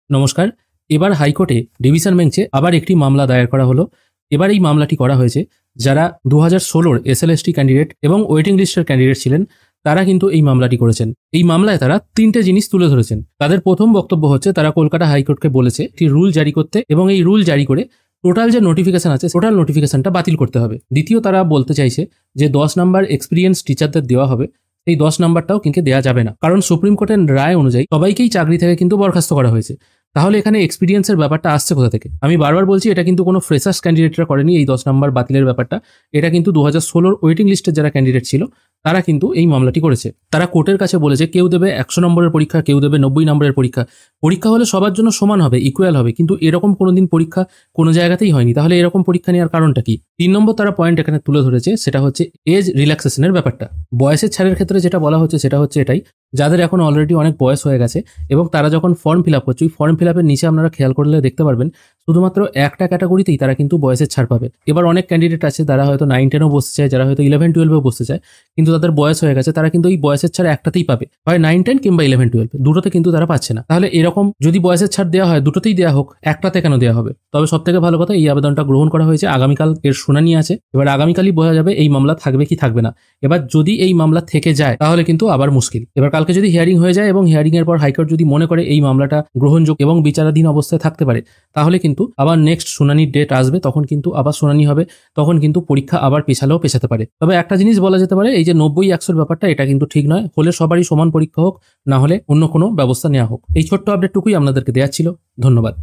নমস্কার। এবার হাইকোর্টে ডিভিশন বেঞ্চে আবার একটি মামলা দায়ের করা হলো। এবার এই মামলাটি করা হয়েছে যারা 2016 এসএলএসটি ক্যান্ডিডেট এবং ওয়েটিং লিস্টের ক্যান্ডিডেট ছিলেন, তারা কিন্তু এই মামলাটি করেছেন। এই মামলায় তারা 3টে জিনিস তুলে ধরেছেন। তাদের প্রথম বক্তব্য হচ্ছে তারা কলকাতা হাইকোর্টকে বলেছে একটি রুল জারি করতে এবং এই রুল জারি করে টোটাল যে নোটিফিকেশন আছে টোটাল নোটিফিকেশনটা বাতিল করতে হবে। দ্বিতীয়, তারা বলতে চাইছে যে 10 নাম্বার এক্সপিরিয়েন্স টিচারদের দেওয়া হবে, এই 10 নাম্বারটাও কিন্তু দেওয়া যাবে না, কারণ সুপ্রিম কোর্টের রায় অনুযায়ী সবাইকেই চাকরি থেকে কিন্তু বরখাস্ত করা হয়েছে। তাহলে এখানে এক্সপিরিয়েন্সের ব্যাপারটা আসছে কোথা থেকে? আমি বারবার বলছি, এটা কিন্তু কোনো ফ্রেশার্স ক্যান্ডিডেটরা করেনি এই 10 নাম্বার বাতিলের ব্যাপারটা। এটা কিন্তু 2016 ওয়েটিং লিস্টের যারা ক্যান্ডিডেট ছিল তারা কিন্তু এই মামলাটি করেছে। তারা কোর্টের কাছে বলেছে কেউ দেবে 100 নম্বরের পরীক্ষা, কেউ দেবে 90 নম্বরের পরীক্ষা। পরীক্ষা হলে সবার জন্য সমান হবে, ইকুয়াল হবে, কিন্তু এরকম কোনোদিন পরীক্ষা কোনো জায়গাতেই হয়নি। তাহলে এরকম পরীক্ষা নেওয়ার কারণটা কি? 3 নম্বর তারা পয়েন্ট এখানে তুলে ধরেছে, সেটা হচ্ছে এজ রিল্যাক্সেশনের ব্যাপারটা। বয়সের ছাড়ের ক্ষেত্রে যেটা বলা হচ্ছে সেটা হচ্ছে এটাই, যাদের এখন অলরেডি অনেক বয়স হয়ে গেছে এবং তারা যখন ফর্ম ফিল আপ করছে, ওই ফর্ম ফিল আপের নিচে আপনারা খেয়াল করলে দেখতে পারবেন শুধুমাত্র একটা ক্যাটাগরিতেই তারা কিন্তু বয়সের ছাড় পাবে। এবার অনেক ক্যান্ডিডেট আছে যারা হয়তো 9-10ও বসতে চায়, যারা হয়তো 11-12ও বসতে চায়, কিন্তু তাদের বয়স হয়ে গেছে, তারা কিন্তু এই বয়সের ছাড় একটাতেই পাবে, হয় 9-10 কিংবা 11-12, দুটোতে কিন্তু তারা পাচ্ছে না। তাহলে এরকম যদি বয়সের ছাড় দেওয়া হয়, দুটোতেই দেওয়া হোক, একটাতে কেন দেওয়া হবে? তবে সব থেকে ভালো কথা, এই আবেদনটা গ্রহণ করা হয়েছে, আগামীকাল এর শুনানি আছে। এবার আগামীকালই বোঝা যাবে এই মামলা থাকবে কি থাকবে না। এবার যদি এই মামলা থেকে যায় তাহলে কিন্তু আবার মুশকিল। এবার কালকে যদি হিয়ারিং হয়ে যায় এবং হিয়ারিং এর পর হাইকোর্ট যদি মনে করে এই মামলাটা গ্রহণযোগ্য এবং বিচারাধীন অবস্থায় থাকতে পারে, তাহলে কিন্তু আবার নেক্সট শুনানির ডেট আসবে, তখন কিন্তু আবার শুনানি হবে, তখন কিন্তু পরীক্ষা আবার পেছাতে পারে। তবে একটা জিনিস বলা যেতে পারে, এই যে 90-100 ব্যাপারটা, এটা কিন্তু ঠিক নয়। হলে সবারই সমান পরীক্ষা হোক, না হলে অন্য কোনো ব্যবস্থা নেওয়া হোক। এই ছোট্ট আপডেটটুকুই আপনাদেরকে দেওয়া ছিল। ধন্যবাদ।